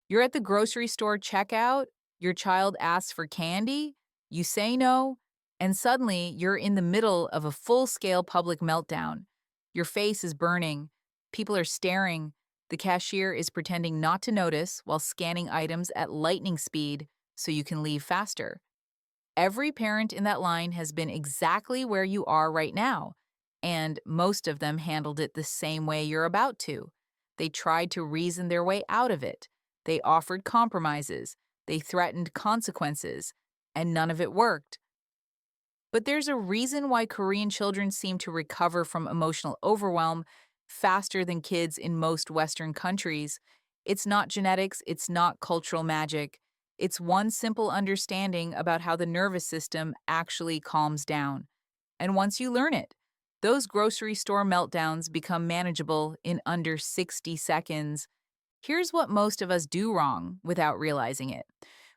You're at the grocery store checkout, your child asks for candy, you say no, and suddenly you're in the middle of a full scale public meltdown. Your face is burning, people are staring, the cashier is pretending not to notice while scanning items at lightning speed so you can leave faster. Every parent in that line has been exactly where you are right now, and most of them handled it the same way you're about to. They tried to reason their way out of it. They offered compromises. They threatened consequences, and none of it worked. But there's a reason why Korean children seem to recover from emotional overwhelm faster than kids in most Western countries. It's not genetics, it's not cultural magic. It's one simple understanding about how the nervous system actually calms down. And once you learn it, those grocery store meltdowns become manageable in under 60 seconds. Here's what most of us do wrong without realizing it.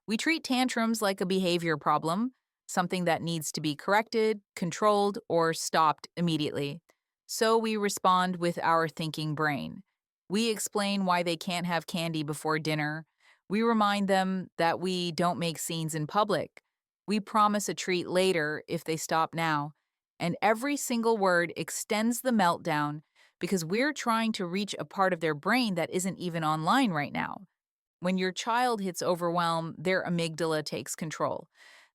We treat tantrums like a behavior problem, something that needs to be corrected, controlled, or stopped immediately. So we respond with our thinking brain. We explain why they can't have candy before dinner. We remind them that we don't make scenes in public. We promise a treat later if they stop now. And every single word extends the meltdown because we're trying to reach a part of their brain that isn't even online right now. When your child hits overwhelm, their amygdala takes control.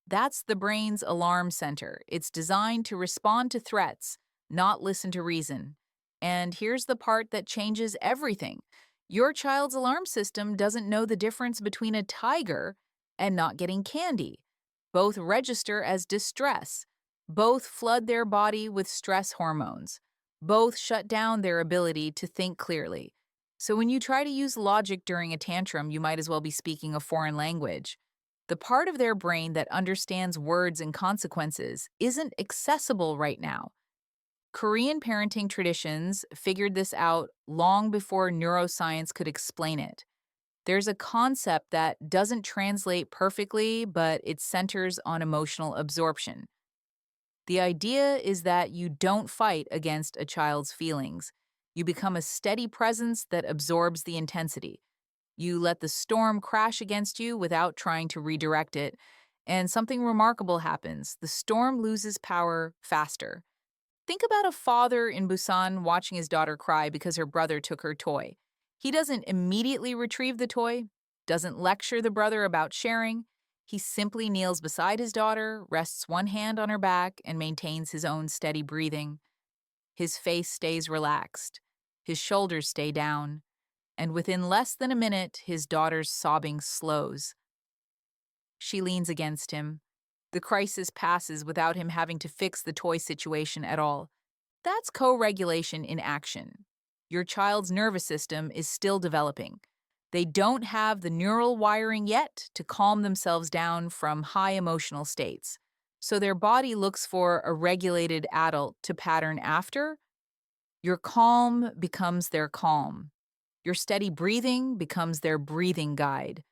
That's the brain's alarm center. It's designed to respond to threats, not listen to reason. And here's the part that changes everything. Your child's alarm system doesn't know the difference between a tiger and not getting candy. Both register as distress. Both flood their body with stress hormones. Both shut down their ability to think clearly. So when you try to use logic during a tantrum, you might as well be speaking a foreign language. The part of their brain that understands words and consequences isn't accessible right now. Korean parenting traditions figured this out long before neuroscience could explain it. There's a concept that doesn't translate perfectly, but it centers on emotional absorption. The idea is that you don't fight against a child's feelings. You become a steady presence that absorbs the intensity. You let the storm crash against you without trying to redirect it, and something remarkable happens. The storm loses power faster. Think about a father in Busan watching his daughter cry because her brother took her toy. He doesn't immediately retrieve the toy, doesn't lecture the brother about sharing. He simply kneels beside his daughter, rests one hand on her back, and maintains his own steady breathing. His face stays relaxed. His shoulders stay down. And within less than a minute, his daughter's sobbing slows. She leans against him. The crisis passes without him having to fix the toy situation at all. That's co-regulation in action. Your child's nervous system is still developing. They don't have the neural wiring yet to calm themselves down from high emotional states. So their body looks for a regulated adult to pattern after. Your calm becomes their calm. Your steady breathing becomes their breathing guide.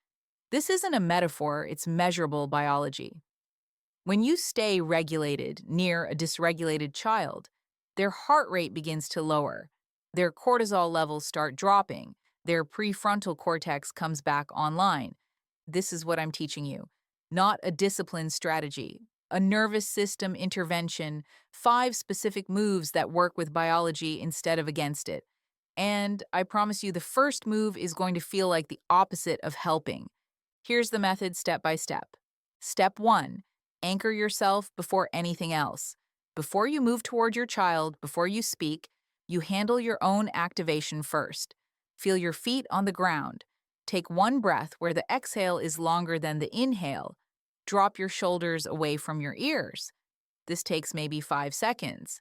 This isn't a metaphor, it's measurable biology. When you stay regulated near a dysregulated child, their heart rate begins to lower, their cortisol levels start dropping, their prefrontal cortex comes back online. This is what I'm teaching you, not a discipline strategy, a nervous system intervention, 5 specific moves that work with biology instead of against it. And I promise you, the first move is going to feel like the opposite of helping. Here's the method step by step. Step 1. Anchor yourself before anything else. Before you move toward your child, before you speak, you handle your own activation first. Feel your feet on the ground. Take one breath where the exhale is longer than the inhale. Drop your shoulders away from your ears. This takes maybe 5 seconds.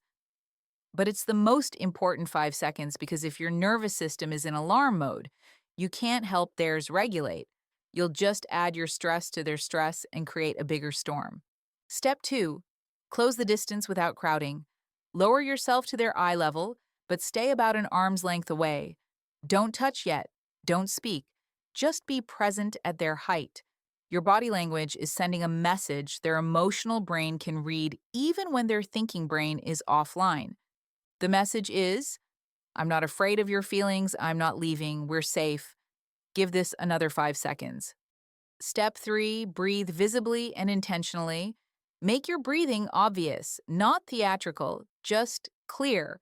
But it's the most important 5 seconds because if your nervous system is in alarm mode, you can't help theirs regulate. You'll just add your stress to their stress and create a bigger storm. Step 2. Close the distance without crowding. Lower yourself to their eye level, but stay about an arm's length away. Don't touch yet. Don't speak. Just be present at their height. Your body language is sending a message their emotional brain can read even when their thinking brain is offline. The message is, I'm not afraid of your feelings, I'm not leaving, we're safe. Give this another 5 seconds. Step 3, breathe visibly and intentionally. Make your breathing obvious, not theatrical, just clear.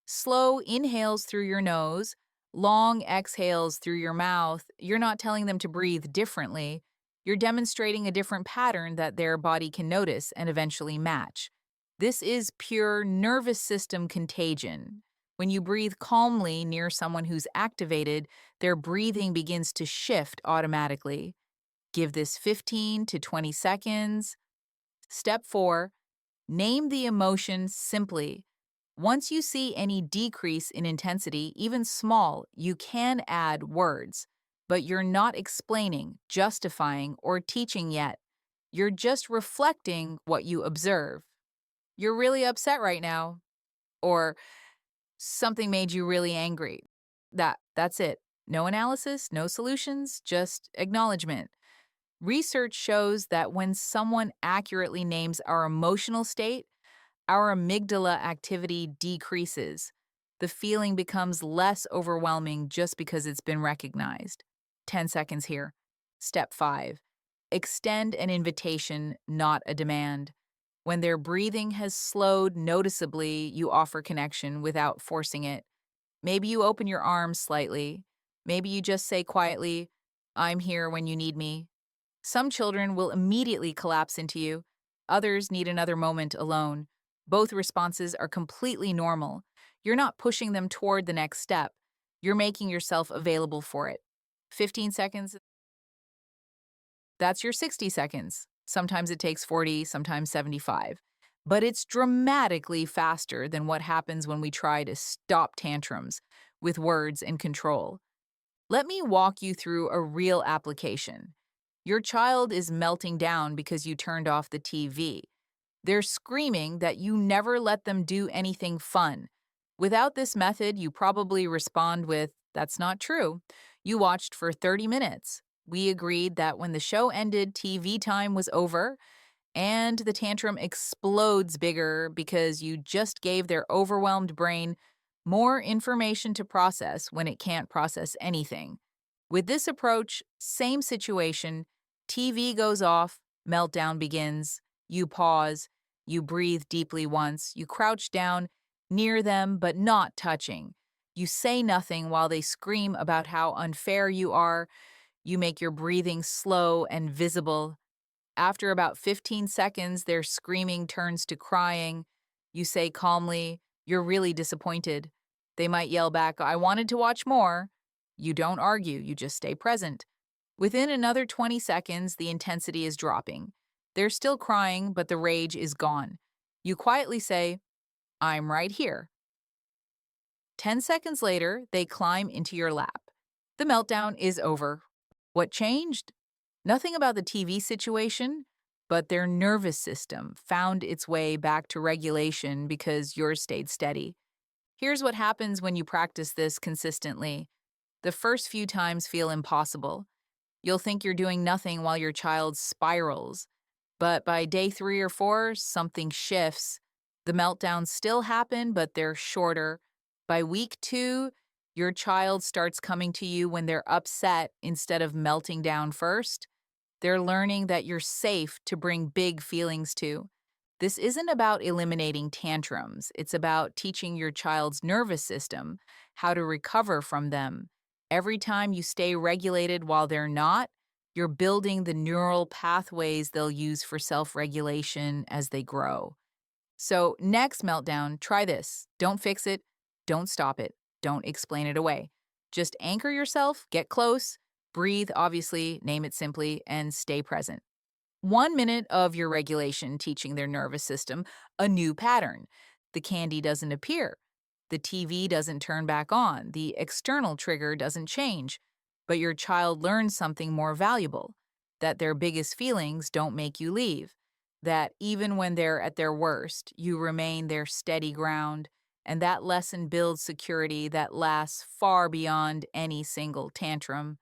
Slow inhales through your nose, long exhales through your mouth. You're not telling them to breathe differently. You're demonstrating a different pattern that their body can notice and eventually match. This is pure nervous system contagion. When you breathe calmly near someone who's activated, their breathing begins to shift automatically. Give this 15 to 20 seconds. Step 4, name the emotion simply. Once you see any decrease in intensity, even small, you can add words, but you're not explaining, justifying, or teaching yet. You're just reflecting what you observe. You're really upset right now, or something made you really angry. That's it. No analysis, no solutions, just acknowledgement. Research shows that when someone accurately names our emotional state, our amygdala activity decreases. The feeling becomes less overwhelming just because it's been recognized. 10 seconds here. Step 5. Extend an invitation, not a demand. When their breathing has slowed noticeably, you offer connection without forcing it. Maybe you open your arms slightly. Maybe you just say quietly, "I'm here when you need me." Some children will immediately collapse into you. Others need another moment alone. Both responses are completely normal. You're not pushing them toward the next step. You're making yourself available for it. 15 seconds, that's your 60 seconds. Sometimes it takes 40, sometimes 75. But it's dramatically faster than what happens when we try to stop tantrums with words and control. Let me walk you through a real application. Your child is melting down because you turned off the TV. They're screaming that you never let them do anything fun. Without this method, you probably respond with, "That's not true. You watched for 30 minutes. We agreed that when the show ended, TV time was over," and the tantrum explodes bigger because you just gave their overwhelmed brain more information to process when it can't process anything. With this approach, same situation, TV goes off, meltdown begins, you pause, you breathe deeply once, you crouch down near them but not touching. You say nothing while they scream about how unfair you are. You make your breathing slow and visible. After about 15 seconds, their screaming turns to crying. You say calmly, "You're really disappointed." They might yell back, "I wanted to watch more." You don't argue, you just stay present. Within another 20 seconds, the intensity is dropping. They're still crying, but the rage is gone. You quietly say, "I'm right here." 10 seconds later, they climb into your lap. The meltdown is over. What changed? Nothing about the TV situation, but their nervous system found its way back to regulation because yours stayed steady. Here's what happens when you practice this consistently. The first few times feel impossible. You'll think you're doing nothing while your child spirals. But by day 3 or 4, something shifts. The meltdowns still happen, but they're shorter. By week 2, your child starts coming to you when they're upset instead of melting down first. They're learning that you're safe to bring big feelings to. This isn't about eliminating tantrums. It's about teaching your child's nervous system how to recover from them. Every time you stay regulated while they're not, you're building the neural pathways they'll use for self-regulation as they grow. So, next meltdown, try this. Don't fix it. Don't stop it. Don't explain it away. Just anchor yourself, get close, breathe, obviously, name it simply, and stay present. 1 minute of your regulation teaching their nervous system a new pattern. The candy doesn't appear. The TV doesn't turn back on. The external trigger doesn't change. But your child learns something more valuable, that their biggest feelings don't make you leave, that even when they're at their worst, you remain their steady ground, and that lesson builds security that lasts far beyond any single tantrum.